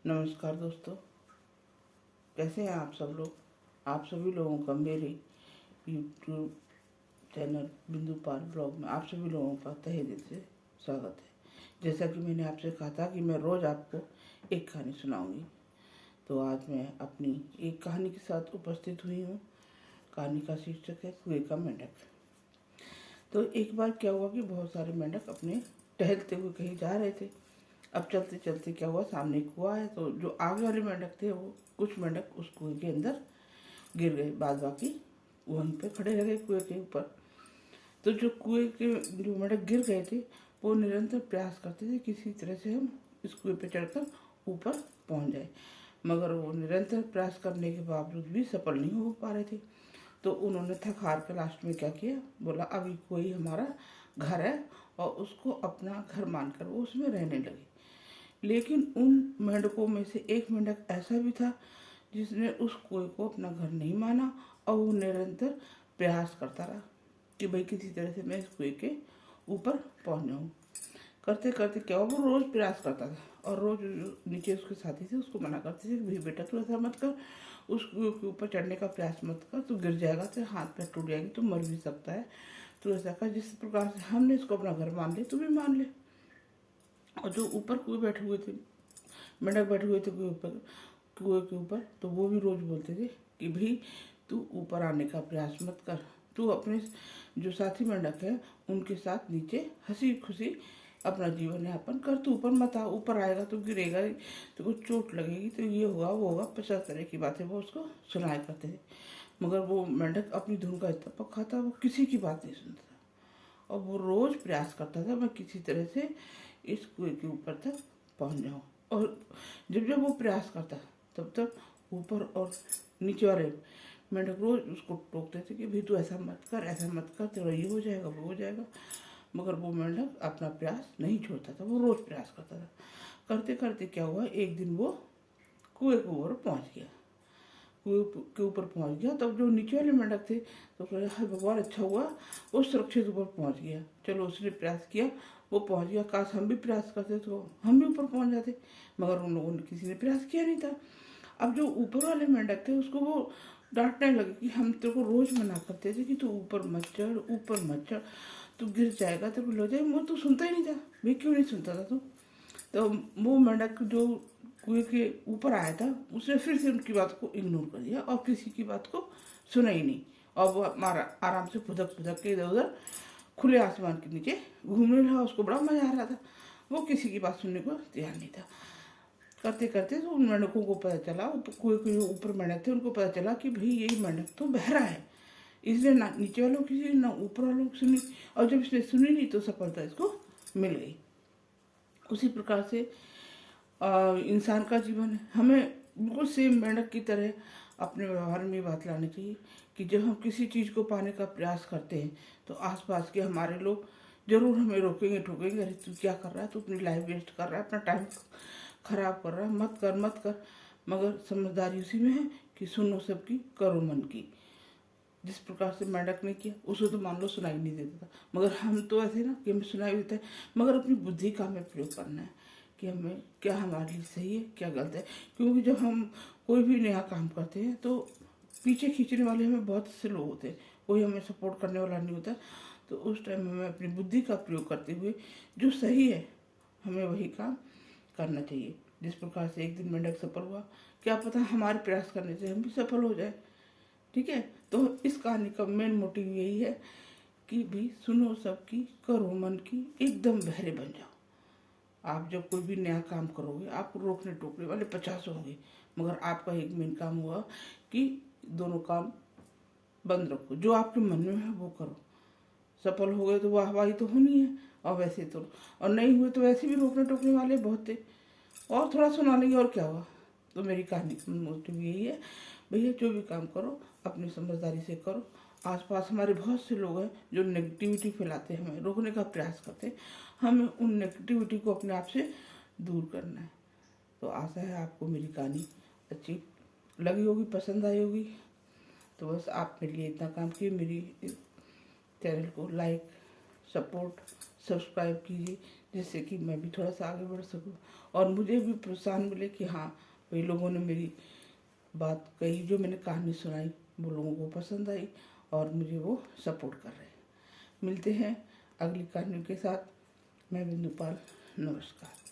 नमस्कार दोस्तों, कैसे हैं आप सब लोग। आप सभी लोगों का मेरे यूट्यूब चैनल बिंदु पाल ब्लॉग में आप सभी लोगों का तहे दिल से स्वागत है। जैसा कि मैंने आपसे कहा था कि मैं रोज़ आपको एक कहानी सुनाऊंगी, तो आज मैं अपनी एक कहानी के साथ उपस्थित हुई हूँ। कहानी का शीर्षक है कुएं का मेंढक। तो एक बार क्या हुआ कि बहुत सारे मेंढक अपने टहलते हुए कहीं जा रहे थे। अब चलते चलते क्या हुआ, सामने एक कुआं है, तो जो आगे वाले मेंढक थे वो कुछ मेंढक उस कुएं के अंदर गिर गए, बाद बाकी वहीं पे खड़े रहे कुएं के ऊपर। तो जो कुएं के जो मेंढक गिर गए थे वो निरंतर प्रयास करते थे किसी तरह से हम इस कुएं पे चढ़कर ऊपर पहुंच जाए, मगर वो निरंतर प्रयास करने के बावजूद भी सफल नहीं हो पा रहे थे। तो उन्होंने थक हार कर लास्ट में क्या किया, बोला अभी कोई हमारा घर है, और उसको अपना घर मानकर वो उसमें रहने लगे। लेकिन उन मेंढकों में से एक मेंढक ऐसा भी था जिसने उस कुएं को अपना घर नहीं माना, और वो निरंतर प्रयास करता रहा कि भाई किसी तरह से मैं इस कुएं के ऊपर पहुंच जाऊँ। करते करते क्या हुआ, वो रोज़ प्रयास करता था, और रोज़ नीचे उसके साथी थे उसको मना करते थे कि भाई बेटा तू ऐसा मत कर, उस कुएं के ऊपर चढ़ने का प्रयास मत कर, तू गिर जाएगा, तेरे हाथ पैर टूट जाएंगे, तू मर भी सकता है, तो ऐसा कर जिस प्रकार से हमने इसको अपना घर मान ले तू भी मान ले। और जो ऊपर कुएं बैठे हुए थे, मेंढक बैठे हुए थे कुएं के ऊपर, तो वो भी रोज बोलते थे कि भाई तू ऊपर आने का प्रयास मत कर, तू अपने जो साथी मेंढक है उनके साथ नीचे हंसी खुशी अपना जीवन यापन कर, तू ऊपर मत आ, ऊपर आएगा तो गिरेगा, तो कुछ चोट लगेगी, तो ये होगा वो होगा, 50 तरह की बातें वो उसको सुनाया करते थे। मगर वो मेंढक अपनी धुन का इतना पक्का था, वो किसी की बात नहीं सुनता था, और वो रोज प्रयास करता था मैं किसी तरह से इस कुएं के ऊपर तक पहुंच जाऊं। और जब जब वो प्रयास करता तब तक ऊपर और नीचे वाले मेंढक रोज उसको टोकते थे कि भाई तू ऐसा मत कर, ऐसा मत कर, तेरा ये हो जाएगा वो हो जाएगा। मगर वो मेंढक अपना प्रयास नहीं छोड़ता था, वो रोज प्रयास करता था। करते करते क्या हुआ, एक दिन वो कुएं के ऊपर पहुंच गया। कुएं के ऊपर पहुंच गया, तब जो नीचे वाले मेंढक थे तो कहे हाय भगवान, अच्छा हुआ वो सुरक्षित ऊपर पहुंच गया। चलो उसने प्रयास किया, वो पहुंच गया, काश हम भी प्रयास करते तो हम भी ऊपर पहुंच जाते, मगर उन लोगों ने किसी ने प्रयास किया नहीं था। अब जो ऊपर वाले मेंढक थे उसको वो डांटने लगे कि हम तेरे को रोज मना करते थे कि तू ऊपर मत चढ़, ऊपर मत चढ़, तू गिर जाएगा, तेरे को लो जाएगा, वो तू सुनता ही नहीं था। भाई क्यों नहीं सुनता था तू। तो वो मेंढक जो कुएं के ऊपर आया था उसने फिर से उनकी बात को इग्नोर कर दिया और किसी की बात को सुना ही नहीं, और वो हमारा आराम से फुदक फुदक के इधर उधर खुले आसमान के नीचे घूमने लगा। उसको बड़ा मजा आ रहा था, वो किसी की बात सुनने को तैयार नहीं था। करते करते तो उन मेंढकों को पता चला, कुएं के ऊपर मेंढक थे उनको पता चला कि भाई यही मेंढक तो बहरा है, इसलिए ना नीचे वालों की सुनी ना ऊपर वालों की सुनी, और जब इसने सुनी नहीं तो सफलता इसको मिल गई। उसी प्रकार से इंसान का जीवन है, हमें बिल्कुल सेम मेंढक की तरह अपने व्यवहार में बात लानी चाहिए कि जब हम किसी चीज़ को पाने का प्रयास करते हैं तो आसपास के हमारे लोग जरूर हमें रोकेंगे ठोकेंगे, अरे तू क्या कर रहा है, तू अपनी लाइफ वेस्ट कर रहा है, अपना टाइम खराब कर रहा है, मत कर मत कर। मगर समझदारी उसी में है कि सुनो सबकी करो मन की। जिस प्रकार से मेंढक ने किया उसे तो मान लो सुनाई नहीं देता था, मगर हम तो ऐसे ना कि हमें सुनाई देता है, मगर अपनी बुद्धि का हमें प्रयोग करना है कि हमें क्या हमारे लिए सही है क्या गलत है। क्योंकि जब हम कोई भी नया काम करते हैं तो पीछे खींचने वाले हमें बहुत से लोग होते हैं, कोई हमें सपोर्ट करने वाला नहीं होता। तो उस टाइम हमें अपनी बुद्धि का प्रयोग करते हुए जो सही है हमें वही काम करना चाहिए। जिस प्रकार से एक दिन मेंढक सफल हुआ, क्या पता हमारे प्रयास करने से हम भी सफल हो जाए। ठीक है, तो इस कहानी का मेन मोटिव यही है कि भी सुनो सबकी करो मन की, एकदम बहरे बन जाओ। आप जब कोई भी नया काम करोगे आपको रोकने टोकने वाले 50 होंगे, मगर आपका एक मेन काम हुआ कि दोनों काम बंद रखो, जो आपके मन में है वो करो। सफल हो गए तो वाहवाही तो होनी है, और वैसे तो और नहीं हुए तो वैसे भी रोकने टोकने वाले बहुत थे, और थोड़ा सुना लेंगे और क्या हुआ। तो मेरी कहानी का मोटिव यही है, भैया जो भी काम करो अपनी समझदारी से करो। आसपास हमारे बहुत से लोग हैं जो नेगेटिविटी फैलाते हैं, हमें रोकने का प्रयास करते हैं, हमें उन नेगेटिविटी को अपने आप से दूर करना है। तो आशा है आपको मेरी कहानी अच्छी लगी होगी, पसंद आई होगी। तो बस आप मेरे लिए इतना काम कीजिए, मेरी चैनल को लाइक सपोर्ट सब्सक्राइब कीजिए, जिससे कि मैं भी थोड़ा सा आगे बढ़ सकूं और मुझे भी प्रोत्साहन मिले कि हाँ भाई लोगों ने मेरी बात कही, जो मैंने कहानी सुनाई वो लोगों को पसंद आई और मुझे वो सपोर्ट कर रहे हैं। मिलते हैं अगली कहानी के साथ। मैं बिंदु पाल, नमस्कार।